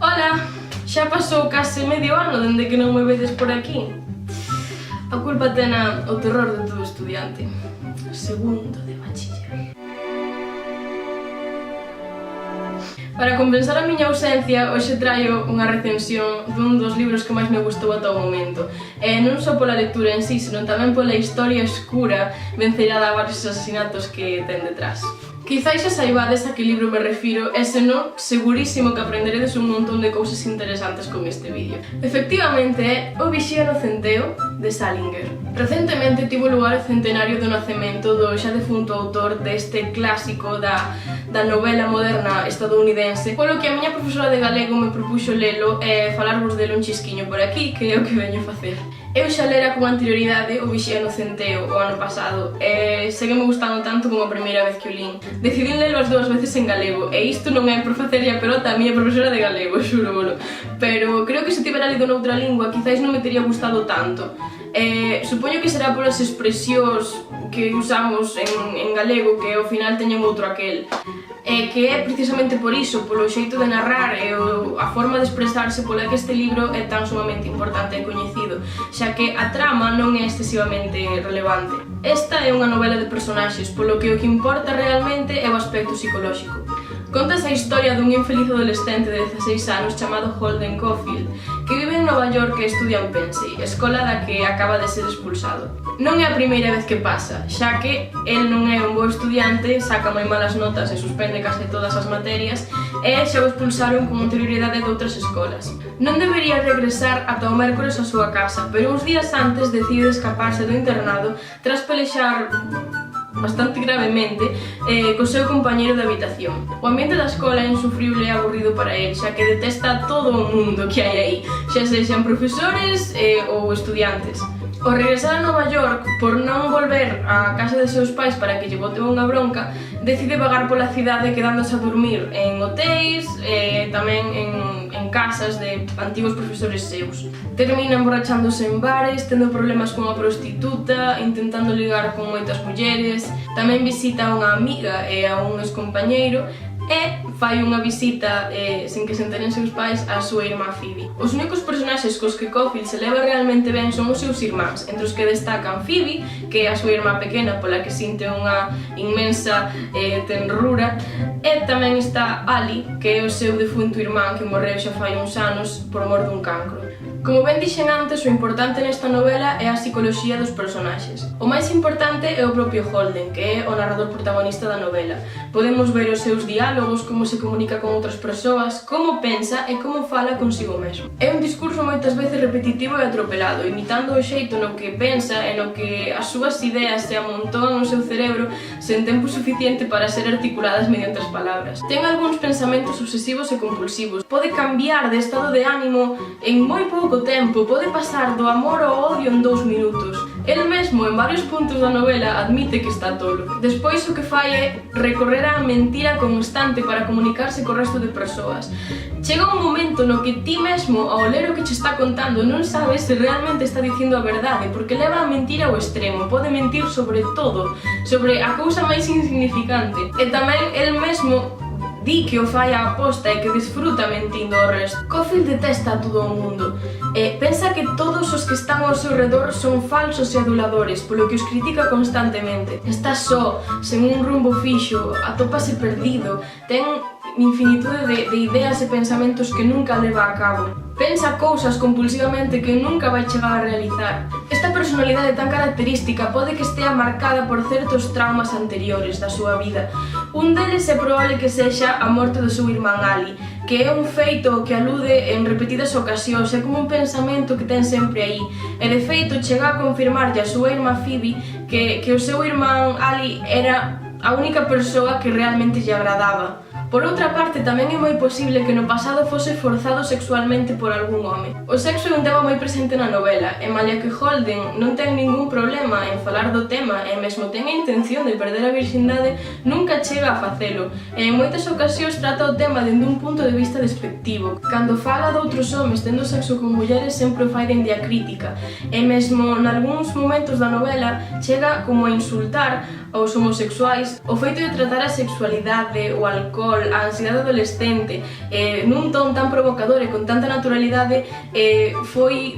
Ola, xa pasou case medio ano dende que non me vedes por aquí. A culpa tena o terror de todo estudiante. Segundo de bachiller. Para compensar a miña ausencia, hoxe traio unha recensión dun dos libros que máis me gustou ata o momento. E non só pola lectura en sí, senón tamén pola historia escura, vencerada a varios asasinatos que ten detrás. Quizais xa saibades a que libro me refiro e senón, segurísimo que aprenderedes un montón de cousas interesantes con este vídeo. Efectivamente é O vixía no centeo, de Salinger. Recentemente tivo lugar o centenario do nacemento do xa defunto autor deste clásico da novela moderna estadounidense, polo que a miña profesora de galego me propuxo lelo e falarvos dele un chisquiño por aquí, que é o que veño facer. Eu xa lera con anterioridade O vixía no centeo o ano pasado e seguime gustando tanto como a primeira vez que o lín. Decidín lelo as dúas veces en galego e isto non é por facerlle a pelota a miña profesora de galego, xúrovolo. Pero creo que se tivera lido noutra lingua quizais non me teria gustado tanto. Supoño que será polas expresións que usamos en galego que ao final teñen outro aquel. Que é precisamente por iso, polo xeito de narrar e a forma de expresarse pola que este libro é tan sumamente importante e coñecido, xa que a trama non é excesivamente relevante. Esta é unha novela de personaxes, polo que o que importa realmente é o aspecto psicolóxico. Contas a historia dun infeliz adolescente de 16 anos chamado Holden Caulfield, que vive en Nova York e estudia en Pensey, escola da que acaba de ser expulsado. Non é a primeira vez que pasa, xa que el non é un bo estudiante, saca moi malas notas e suspende case todas as materias, e xa o expulsaron con anterioridade de outras escolas. Non debería regresar ata o mércores á súa casa, pero uns días antes decide escaparse do internado tras pelexar bastante gravemente co seu compañeiro de habitación. O ambiente da escola é insufrible e aburrido para el, xa que detesta todo o mundo que hai aí, xa sexan profesores ou estudiantes. Ao regresar a Nova York, por non volver á casa de seus pais para que lle boten unha bronca, decide vagar pola cidade quedándose a dormir en hotéis e tamén en casas de antigos profesores seus. Termina emborrachándose en bares, tendo problemas con a prostituta, intentando ligar con moitas mulleres, tamén visita a unha amiga e a un excompañeiro e fai unha visita, sen que se enteren seus pais, á súa irmá Phoebe. Os únicos personaxes cos que Caulfield se leva realmente ben son os seus irmáns, entre os que destacan Phoebe, que é a súa irmá pequena pola que sinte unha inmensa tenrura, e tamén está Ali, que é o seu defunto irmán que morreu xa fai uns anos por mor dun cancro. Como ben dixen antes, o importante nesta novela é a psicoloxía dos personaxes. O máis importante é o propio Holden, que é o narrador protagonista da novela. Podemos ver os seus diálogos, como se comunica con outras persoas, como pensa e como fala consigo mesmo. É un discurso moitas veces repetitivo e atropelado, imitando o xeito no que pensa e no que as súas ideas se amontoan no seu cerebro sen tempo suficiente para ser articuladas mediante as palabras. Ten algúns pensamentos obsesivos e compulsivos. Pode cambiar de estado de ánimo en moi pouco tempo, pode pasar do amor ao odio en 2 minutos. El mesmo, en varios puntos da novela, admite que está tolo. Despois o que fai é recorrer á mentira constante para comunicarse co resto de persoas. Chega un momento no que ti mesmo, ao ler o que che está contando, non sabes se realmente está dicindo a verdade, porque leva a mentira ao extremo, pode mentir sobre todo, sobre a cousa máis insignificante. E tamén el mesmo di que o fai a aposta e que disfruta mentindo ao resto. Caulfield detesta a todo o mundo e pensa que todos os que están ao seu redor son falsos e aduladores, polo que os critica constantemente. Está só, sen un rumbo fixo, atópase perdido, ten infinitude de ideas e pensamentos que nunca leva a cabo. Pensa cousas compulsivamente que nunca vai chegar a realizar. Esta personalidade tan característica pode que estea marcada por certos traumas anteriores da súa vida. Un deles é probable que sexa a morte do seu irmán Ali, que é un feito que alude en repetidas ocasións, é como un pensamento que ten sempre aí. E de feito chega a confirmarlle a súa irmá Phoebe que o seu irmán Ali era a única persoa que realmente lle agradaba. Por outra parte, tamén é moi posible que no pasado fose forzado sexualmente por algún home. O sexo é un tema moi presente na novela, e malia que Holden non ten ningún problema en falar do tema e mesmo ten a intención de perder a virxindade, nunca chega a facelo, e en moitas ocasións trata o tema dende un punto de vista despectivo. Cando fala doutros homes tendo sexo con mulleres sempre o fai dende a crítica, e mesmo nalgúns momentos da novela chega como a insultar aos homosexuais o feito de tratar a sexualidade, o alcohol control, a ansiedade adolescente, nun ton tan provocador e con tanta naturalidade, foi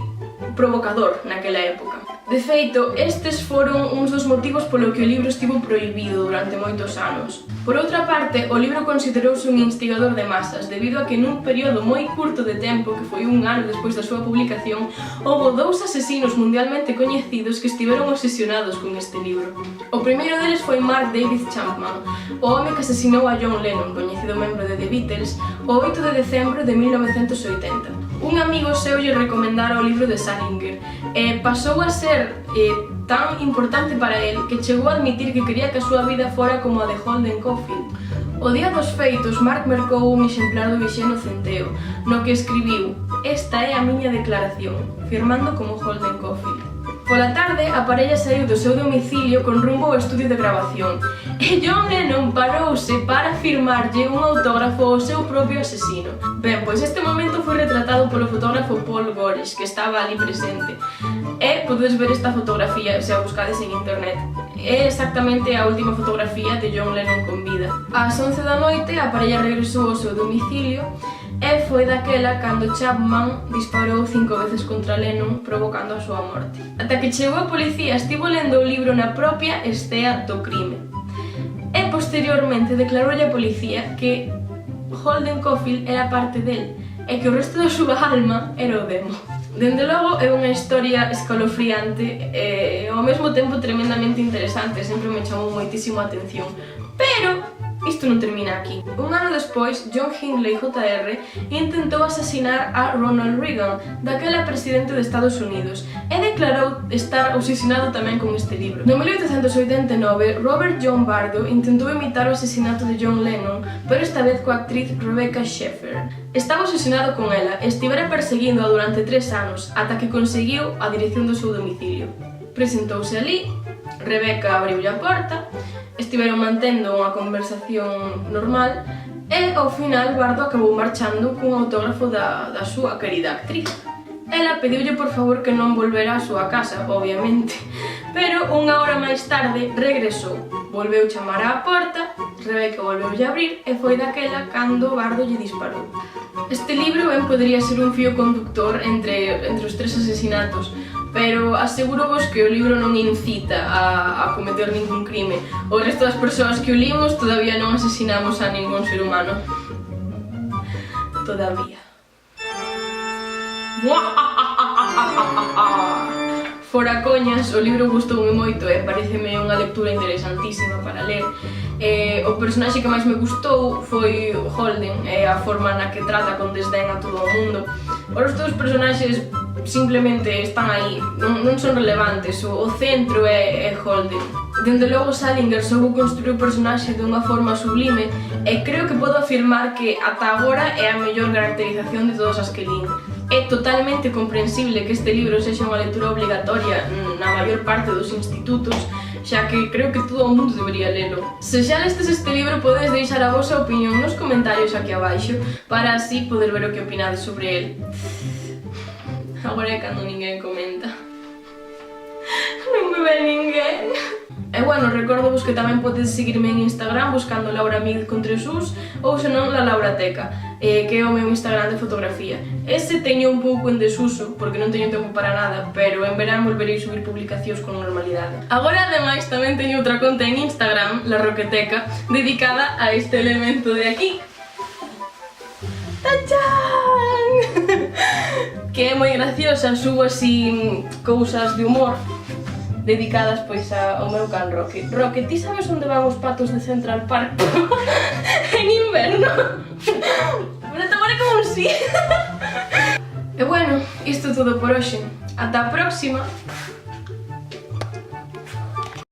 provocador naquela época. De feito, estes foron uns dos motivos polo que o libro estivo prohibido durante moitos anos. Por outra parte, o libro considerouse un instigador de masas, debido a que nun período moi curto de tempo, que foi un ano despois da súa publicación, houbo 2 asesinos mundialmente coñecidos que estiveron obsesionados con este libro. O primeiro deles foi Mark David Chapman, o home que asesinou a John Lennon, coñecido membro de The Beatles, o 8 de decembro de 1980. Un amigo seu lle recomendara o libro de Salinger e pasou a ser tan importante para el que chegou a admitir que quería que a súa vida fora como a de Holden Caulfield. O día dos feitos, Mark mercou un exemplar do Vixeno Centeo, no que escribiu: "Esta é a miña declaración", firmando como Holden Caulfield. Pola tarde, a parella saiu do seu domicilio con rumbo ao estudio de grabación e John Lennon parouse para firmarlle un autógrafo ao seu propio asesino. Ben, pois este momento foi retratado polo fotógrafo Paul Gores, que estaba ali presente. E podedes ver esta fotografía se a buscades en internet. É exactamente a última fotografía de John Lennon con vida. Ás 11 da noite, a parella regresou ao seu domicilio e foi daquela cando Chapman disparou 5 veces contra Lennon, provocando a súa morte. Ata que chegou a policía, estivo lendo o libro na propia escena do crime. E posteriormente declaroulle a policía que Holden Caulfield era parte del e que o resto da súa alma era o demo. Dende logo é unha historia escalofriante e ao mesmo tempo tremendamente interesante, sempre me chamou moitísimo a atención. Pero isto non termina aquí. Un ano despois, John Hinckley Jr. intentou asasinar a Ronald Reagan, daquela presidente de Estados Unidos, e declarou estar obsesionado tamén con este libro. No 1889, Robert John Bardo intentou imitar o asesinato de John Lennon, pero esta vez coa actriz Rebecca Schaeffer. Estaba obsesionado con ela e estivera perseguíndoa durante 3 anos, ata que conseguiu a dirección do seu domicilio. Presentouse ali, Rebecca abriulle a porta, estiveron mantendo unha conversación normal e ao final Bardo acabou marchando cun autógrafo da súa querida actriz. Ela pediulle por favor que non volvera á súa casa, obviamente, pero unha hora máis tarde regresou. Volveu chamar á porta, Rebecca volveulle a abrir e foi daquela cando Bardo lle disparou. Este libro ben podría ser un fío conductor entre os 3 asesinatos, pero aseguro-vos que o libro non incita a cometer ningún crime. O resto das persoas que o limos todavía non asesinamos a ningún ser humano. Todavía. Fora coñas, o libro gustoume moito e pareceme unha lectura interesantísima para ler. O personaxe que máis me gustou foi Holden e a forma na que trata con desdén a todo o mundo. Os resto dos personaxes simplemente están aí, non son relevantes, o centro é Holden. Dende logo Salinger soubo construir o personaxe dunha forma sublime e creo que podo afirmar que ata agora é a mellor caracterización de todas as que lín. É totalmente comprensible que este libro sexa unha lectura obligatoria na maior parte dos institutos, xa que creo que todo o mundo debería lelo. Se xa lestes este libro, podedes deixar a vosa opinión nos comentarios aquí abaixo para así poder ver o que opinades sobre el. Agora é cando ninguén comenta. Non me ve ninguén. E bueno, recordovos que tamén podes seguirme en Instagram buscando Laura Míguez con 3 U's ou senón La Laurateca, que é o meu Instagram de fotografía. Ese teño un pouco en desuso porque non teño tempo para nada, pero en verán volverei subir publicacións con normalidade. Agora ademais tamén teño outra conta en Instagram, La Roqueteca, dedicada a este elemento de aquí. ¡Tachán! Que é moi graciosa, subo así cousas de humor dedicadas pois ao meu can Roque. Roque, ti sabes onde van os patos de Central Park en inverno? Me tomare como un sí. E bueno, isto é todo por hoxe. Ata a próxima.